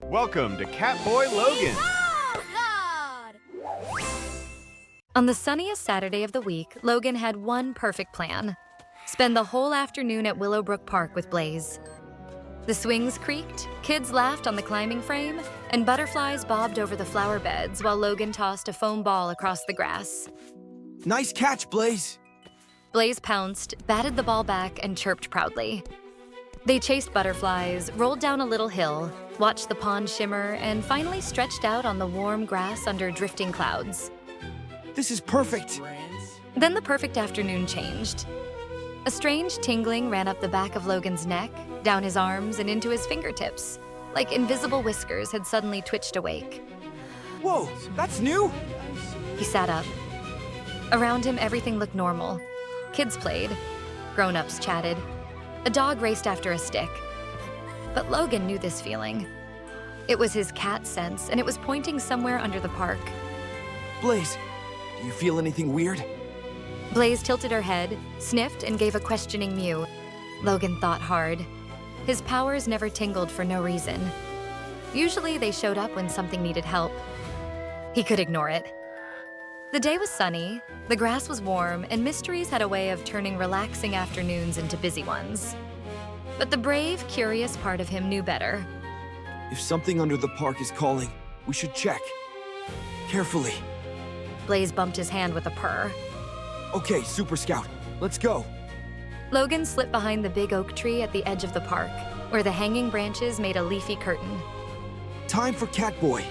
Welcome to Catboy Logan. Oh, God! On the sunniest Saturday of the week, Logan had one perfect plan. Spend the whole afternoon at Willowbrook Park with Blaze. The swings creaked, kids laughed on the climbing frame, and butterflies bobbed over the flower beds while Logan tossed a foam ball across the grass. Nice catch, Blaze. Blaze pounced, batted the ball back, and chirped proudly. They chased butterflies, rolled down a little hill, watched the pond shimmer, and finally stretched out on the warm grass under drifting clouds. This is perfect. Then the perfect afternoon changed. A strange tingling ran up the back of Logan's neck, down his arms, and into his fingertips, like invisible whiskers had suddenly twitched awake. Whoa, that's new? He sat up. Around him, everything looked normal. Kids played. Grown-ups chatted. A dog raced after a stick. But Logan knew this feeling. It was his cat sense, and it was pointing somewhere under the park. Blaze, do you feel anything weird? Blaze tilted her head, sniffed, and gave a questioning mew. Logan thought hard. His powers never tingled for no reason. Usually they showed up when something needed help. He could ignore it. The day was sunny, the grass was warm, and mysteries had a way of turning relaxing afternoons into busy ones. But the brave, curious part of him knew better. If something under the park is calling, we should check. Carefully. Blaze bumped his hand with a purr. Okay, Super Scout, let's go. Logan slipped behind the big oak tree at the edge of the park, where the hanging branches made a leafy curtain. Time for Catboy.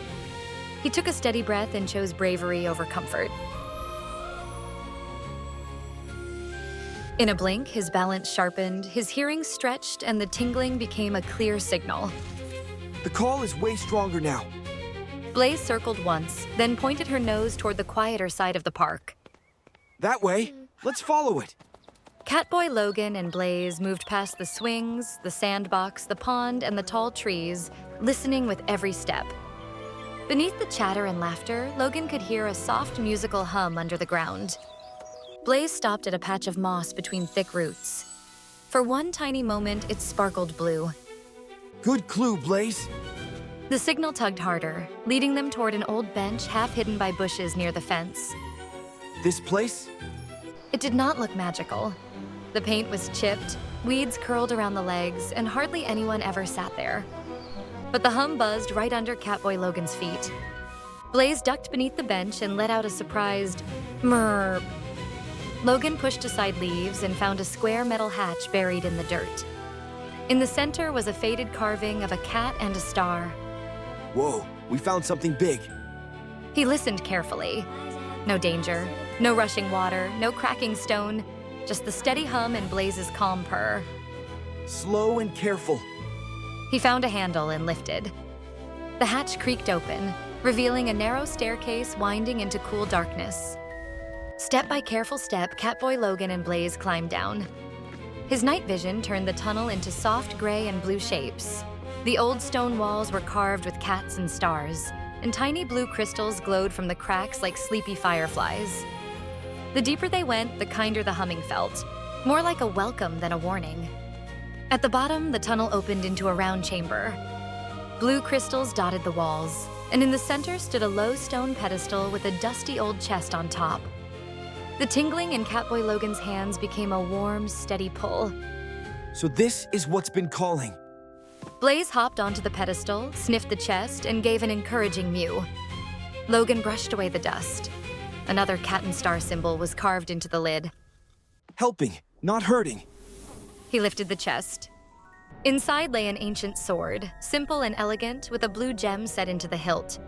He took a steady breath and chose bravery over comfort. In a blink, his balance sharpened, his hearing stretched, and the tingling became a clear signal. The call is way stronger now. Blaze circled once, then pointed her nose toward the quieter side of the park. That way. Let's follow it. Catboy Logan and Blaze moved past the swings, the sandbox, the pond, and the tall trees, listening with every step. Beneath the chatter and laughter, Logan could hear a soft musical hum under the ground. Blaze stopped at a patch of moss between thick roots. For one tiny moment, it sparkled blue. Good clue, Blaze. The signal tugged harder, leading them toward an old bench half hidden by bushes near the fence. This place? It did not look magical. The paint was chipped, weeds curled around the legs, and hardly anyone ever sat there. But the hum buzzed right under Catboy Logan's feet. Blaze ducked beneath the bench and let out a surprised murr. Logan pushed aside leaves and found a square metal hatch buried in the dirt. In the center was a faded carving of a cat and a star. Whoa, we found something big. He listened carefully. No danger, no rushing water, no cracking stone, just the steady hum and Blaze's calm purr. Slow and careful. He found a handle and lifted. The hatch creaked open, revealing a narrow staircase winding into cool darkness. Step by careful step, Catboy Logan and Blaze climbed down. His night vision turned the tunnel into soft gray and blue shapes. The old stone walls were carved with cats and stars, and tiny blue crystals glowed from the cracks like sleepy fireflies. The deeper they went, the kinder the humming felt, more like a welcome than a warning. At the bottom, the tunnel opened into a round chamber. Blue crystals dotted the walls, and in the center stood a low stone pedestal with a dusty old chest on top. The tingling in Catboy Logan's hands became a warm, steady pull. So this is what's been calling. Blaze hopped onto the pedestal, sniffed the chest, and gave an encouraging mew. Logan brushed away the dust. Another cat and star symbol was carved into the lid. Helping, not hurting. He lifted the chest. Inside lay an ancient sword, simple and elegant, with a blue gem set into the hilt.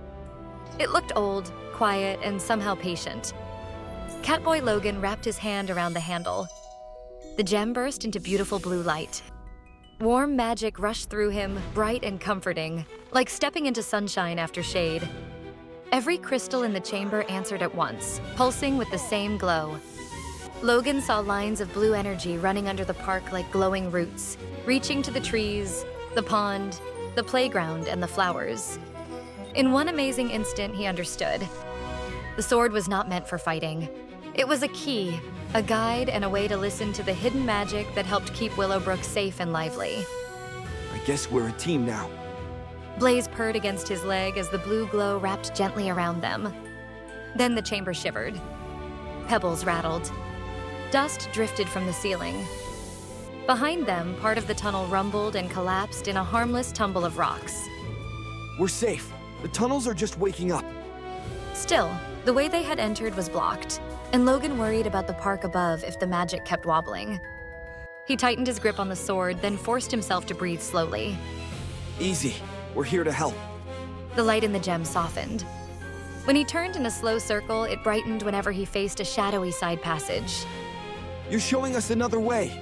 It looked old, quiet, and somehow patient. Catboy Logan wrapped his hand around the handle. The gem burst into beautiful blue light. Warm magic rushed through him, bright and comforting, like stepping into sunshine after shade. Every crystal in the chamber answered at once, pulsing with the same glow. Logan saw lines of blue energy running under the park like glowing roots, reaching to the trees, the pond, the playground, and the flowers. In one amazing instant, he understood. The sword was not meant for fighting. It was a key, a guide, and a way to listen to the hidden magic that helped keep Willowbrook safe and lively. I guess we're a team now. Blaze purred against his leg as the blue glow wrapped gently around them. Then the chamber shivered. Pebbles rattled. Dust drifted from the ceiling. Behind them, part of the tunnel rumbled and collapsed in a harmless tumble of rocks. We're safe. The tunnels are just waking up. Still, the way they had entered was blocked, and Logan worried about the park above if the magic kept wobbling. He tightened his grip on the sword, then forced himself to breathe slowly. Easy. We're here to help. The light in the gem softened. When he turned in a slow circle, it brightened whenever he faced a shadowy side passage. You're showing us another way.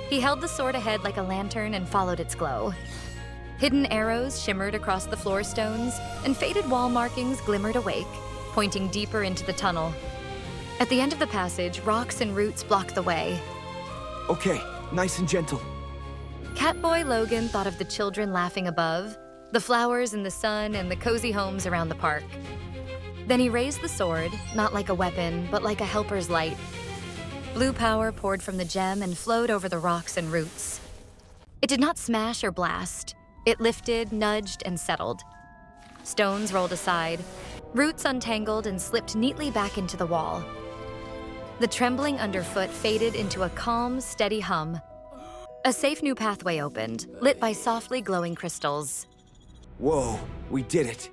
He held the sword ahead like a lantern and followed its glow. Hidden arrows shimmered across the floor stones, and faded wall markings glimmered awake, pointing deeper into the tunnel. At the end of the passage, rocks and roots blocked the way. Okay, nice and gentle. Catboy Logan thought of the children laughing above, the flowers in the sun, and the cozy homes around the park. Then he raised the sword, not like a weapon, but like a helper's light. Blue power poured from the gem and flowed over the rocks and roots. It did not smash or blast. It lifted, nudged, and settled. Stones rolled aside, roots untangled and slipped neatly back into the wall. The trembling underfoot faded into a calm, steady hum. A safe new pathway opened, lit by softly glowing crystals. Whoa, we did it.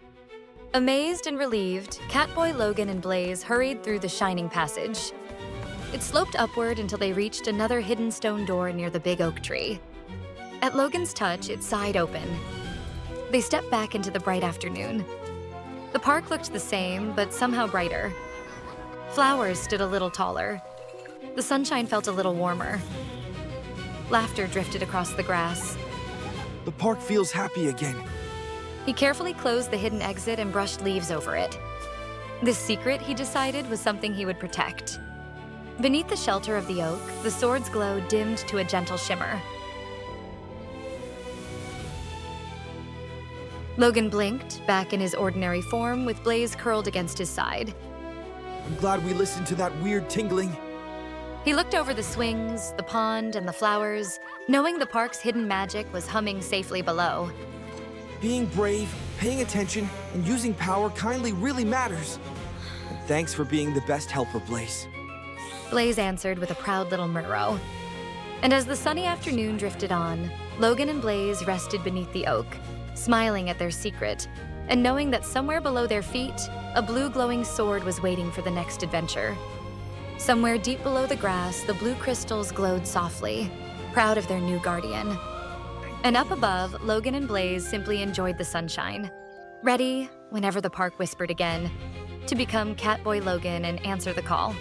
Amazed and relieved, Catboy Logan and Blaze hurried through the shining passage. It sloped upward until they reached another hidden stone door near the big oak tree. At Logan's touch, it sighed open. They stepped back into the bright afternoon. The park looked the same, but somehow brighter. Flowers stood a little taller. The sunshine felt a little warmer. Laughter drifted across the grass. The park feels happy again. He carefully closed the hidden exit and brushed leaves over it. This secret, he decided, was something he would protect. Beneath the shelter of the oak, the sword's glow dimmed to a gentle shimmer. Logan blinked, back in his ordinary form, with Blaze curled against his side. I'm glad we listened to that weird tingling. He looked over the swings, the pond, and the flowers, knowing the park's hidden magic was humming safely below. Being brave, paying attention, and using power kindly really matters. And thanks for being the best helper, Blaze. Blaze answered with a proud little murrow. And as the sunny afternoon drifted on, Logan and Blaze rested beneath the oak, smiling at their secret, and knowing that somewhere below their feet, a blue glowing sword was waiting for the next adventure. Somewhere deep below the grass, the blue crystals glowed softly, proud of their new guardian. And up above, Logan and Blaze simply enjoyed the sunshine, ready, whenever the park whispered again, to become Catboy Logan and answer the call.